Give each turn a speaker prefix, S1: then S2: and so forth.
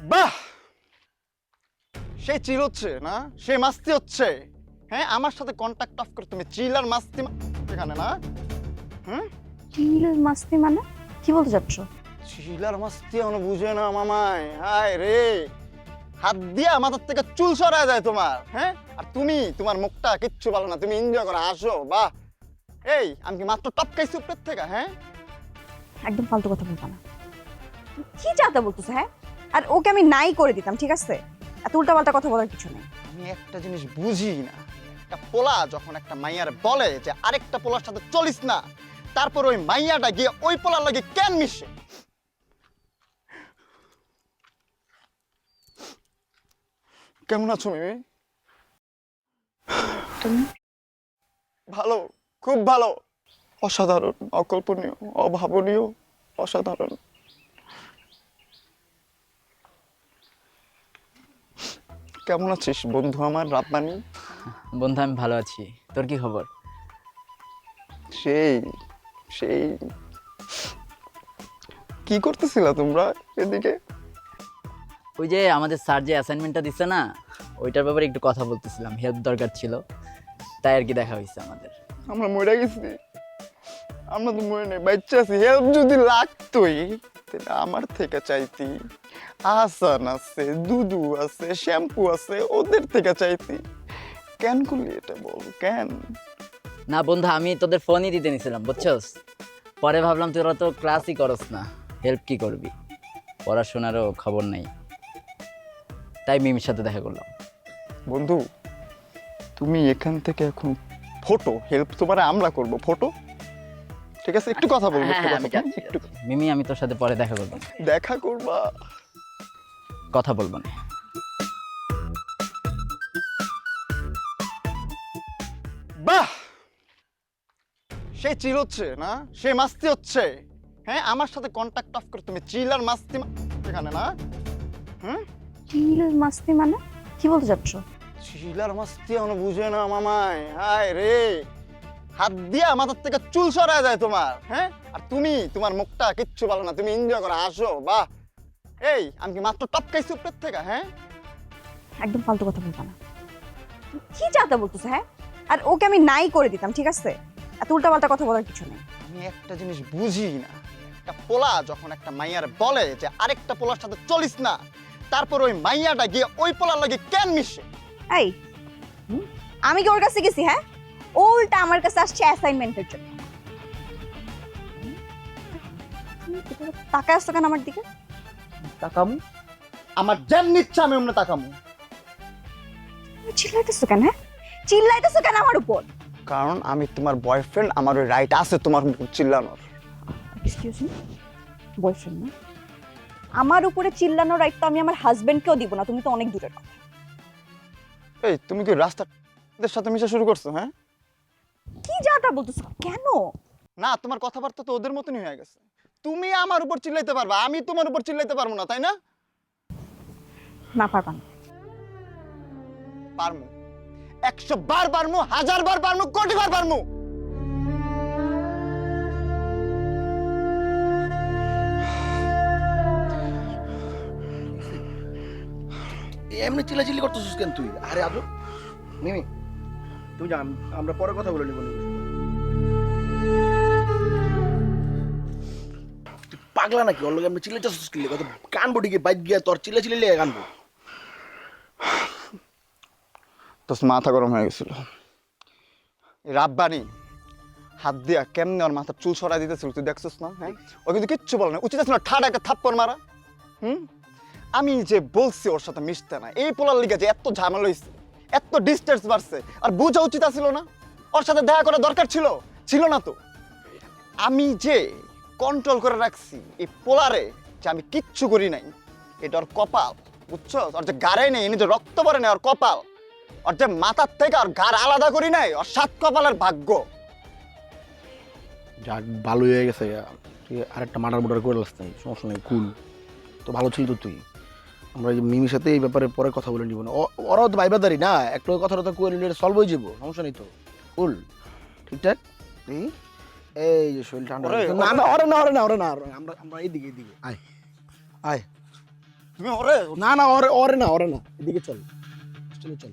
S1: বাহ, সেই চিল হচ্ছে না, সেই মাস্তি হচ্ছে। হ্যাঁ, আমার সাথে কন্টাক্ট অফ করে তুমি চিল আর মাস্তি এখানে না। হুম,
S2: চিল মাস্তি মানে কি বলতে চাচ্ছ?
S1: চিল আর মাস্তি এখনো বুঝে না মামাই। হায় রে, হাত দিয়া মাথার থেকে চুল সরায় যায় তোমার। হ্যাঁ, আর তুমি তোমার মুখটা কিচ্ছু ভালো না, তুমি এনজয় করো, হাসো। বাহ, এই আমি কি মাত্র টপকাইছি উপরের থেকে? হ্যাঁ,
S2: একদম ফালতু কথা বলবা না। কি চাতে বলতেছে? হ্যাঁ, আর ওকে আমি নাই করে দিতাম, ঠিক আছে? এত উল্টাপাল্টা কথা বলার কিছু নেই।
S1: আমি একটা জিনিস বুঝি না, একটা পোলা যখন একটা মাইয়ার বলে যে আরেকটা পোলার সাথে চলিস না, তারপর ওই মাইয়াটা গিয়ে ওই পোলার লাগে কেন মিশে? কেমন আছো মিমি?
S2: তুমি
S1: ভালো, খুব ভালো, অসাধারণ, অকল্পনীয়, অভাবনীয়, অসাধারণ। কেমন আছিস বন্ধু আমার রাব্বানি?
S3: বন্ধু আমি ভালো আছি, তোর কি খবর?
S1: সেই সেই কি করতেছিলা তোমরা এদিকে?
S3: ওই যে আমাদের স্যার যে অ্যাসাইনমেন্টটা দিচ্ছে না, ওইটার ব্যাপারে একটু কথা বলতেছিলাম, হেল্প দরকার ছিল, তাই আর কি দেখা হয়েছে আমাদের।
S1: আমরা মরে গেছি? আমরা তো মরে নেই, বাচ্চা আছি। হেল্প যদি লাগতোই তাহলে আমার থেকে চাইতি। আসান আছে, দুদু আছে, শ্যাম্পু আছে, ওদের থেকে চাইতি। কেন করলি এটা বল, কেন?
S3: না বন্ধু, আমি তোদের ফোনই দিতে নিছিলাম, বুঝছস? পরে ভাবলাম তোরা তো ক্লাসই করস না, হেল্প কি করবি, পড়াশোনারও খবর নাই, তাই মিমির সাথে দেখা করলাম।
S1: বন্ধু, তুমি এখান থেকে এখন ফটো, হেল্প তোমার আমরা করব, ফটো। ঠিক আছে, একটু কথা বলবো,
S3: হ্যাঁ
S1: একটু
S3: হ্যাঁ,
S1: কথা
S3: আমি যাচ্ছি,
S1: একটু
S3: যাচ্ছি। মিমি, আমি তোর সাথে পরে দেখা করবো,
S1: দেখা করবা।
S3: কথা বলবো না।
S1: বাহ, সেই চিল হচ্ছে না, সেই মাস্তি হচ্ছে। হ্যাঁ, আমার সাথে কন্টাক্ট অফ করে তুমি চিল আর মাস্তি এখানে না। হুম,
S2: চিল মাস্তি মানে কি বলতে চাচ্ছ?
S1: চিল আর মাস্তি এখনো বুঝে না মামাই। হায় রে, হাত দিয়া মাথার থেকে চুল সরায় যায় তোমার। হ্যাঁ, আর তুমি তোমার মুখটা কিচ্ছু ভালো না, তুমি এনজয় করো, হাসো। বাহ, এই আমি কি মাত্র টপকাইছি উপরের থেকে? হ্যাঁ,
S2: একদম ফালতু কথা বলবা না। কি চাতে বলতেছে? হ্যাঁ, আর ওকে আমি নাই করে দিতাম, ঠিক আছে? এত উল্টাপাল্টা কথা বলার কিছু নেই।
S1: আমি একটা জিনিস বুঝি না, একটা পোলা যখন একটা মাইয়ার বলে যে আরেকটা পোলার সাথে চলিস না, তারপর ওই মাইয়াটা গিয়ে ওই পোলার লাগে কেন মিশে?
S2: এই, আমি কি ওর কাছে গেছি? হ্যাঁ, ও উল্টা আমার কাছে আসছে অ্যাসাইনমেন্টের জন্য। তাকায় আসছো কেন আমার দিকে?
S1: তাকামু? আমার যেমন ইচ্ছা আমি অমনে তাকামু।
S2: তুমি চিল্লাইতেছো কেন? হ্যাঁ, চিল্লাইতেছো কেন আমার উপর?
S1: কারণ আমি তোমার বয়ফ্রেন্ড, আমার ওই রাইট আছে তোমার উপর চিল্লানোর।
S2: এক্সকিউজ মি, বয়ফ্রেন্ড না? আমার উপরে চিল্লানোর রাইট তো আমি আমার হাজবেন্ডকেও দিব না, তুমি তো অনেক দূরের কথা।
S1: এই তুমি কি রাস্তার সাথে মিশা শুরু করছো? হ্যাঁ,
S2: কি যাটা বলতেছো কেন?
S1: না, তোমার কথাবার্তা তো ওদের মতনই হয়ে গেছে। তুমি আমার উপর চিল্লাইতে পারবা, আমি তোমার উপর চিল্লাইতে পারবো না, তাই না?
S2: না, পারবা না।
S1: পারমু, 100 বার পারমু, 1000 বার পারমু, কোটি বার পারমু।
S4: এমনি চিল্লাচিল্লি করতেছিস কেন তুই? আরে আজব মিমি, তুমি জান, আমরা পরে কথা বলে নিব। তুই পাগলা নাকি? ওর লগে এমনি চিল্লাইতেছিস কি? কত কানবো ডিগে বাইক গিয়া তোর চিল্লাচিল্লি লেগে কানবো।
S1: তো মাথা গরম হয়ে গেছিল। রাব্বানি হাত দিয়া কেমনে ওর মাথার চুল সরাই দিতেছিল, তুই দেখছিস না? হ্যাঁ, ও কিন্তু কিচ্ছু বলে না, উচিত ছিল ঠাডা একটা থাপ্পড় মারা। হুম, আমি যে বলছি ওর সাথে মিশতে না, এই পোলার লিগে যে এত ঝামেলা হয়েছে, এত ডিস্টেন্স বাড়ছে, আর বোঝা উচিত ছিল না? ওর সাথে দেখা করা দরকার ছিল? ছিল না তো? আমি যে কন্ট্রোল করে রাখছি এই পোলারে, যে আমি কিচ্ছু করি নাই, এটা ওর কপাল, বুঝছো? ওর যে গাড়ে নেই, এনে যে রক্ত পরে নেই, ওর কপাল। ওর যে মাথার থেকে ওর গাড় আলাদা করি নাই, ওর 7 কপালের ভাগ্য।
S4: যাক, ভালোই হয়ে গেছে। তুই আরেকটা মার্ডার মোটার করে আসতে সমস্যা নেই, কুল। তো ভালো ছিল তো তুই। আমরা এই মিমির সাথে এই ব্যাপারে পরে কথা বলে নিব না। ওরাও তো ভাইবাদারি না, একটা কথাটা তো কয়ে নিলে সলভ হয়ে যাবো, সমস্যা নেই তো। কুল, ঠিকঠাক। এই যে শরীর ঠান্ডা।
S1: ওরে,
S4: না না, ওরে না, ওরে না, ওরে না, আমরা এইদিকে আয় আয়।
S1: তুমি ওরে
S4: না না ওরে ওরে না এদিকে চল চল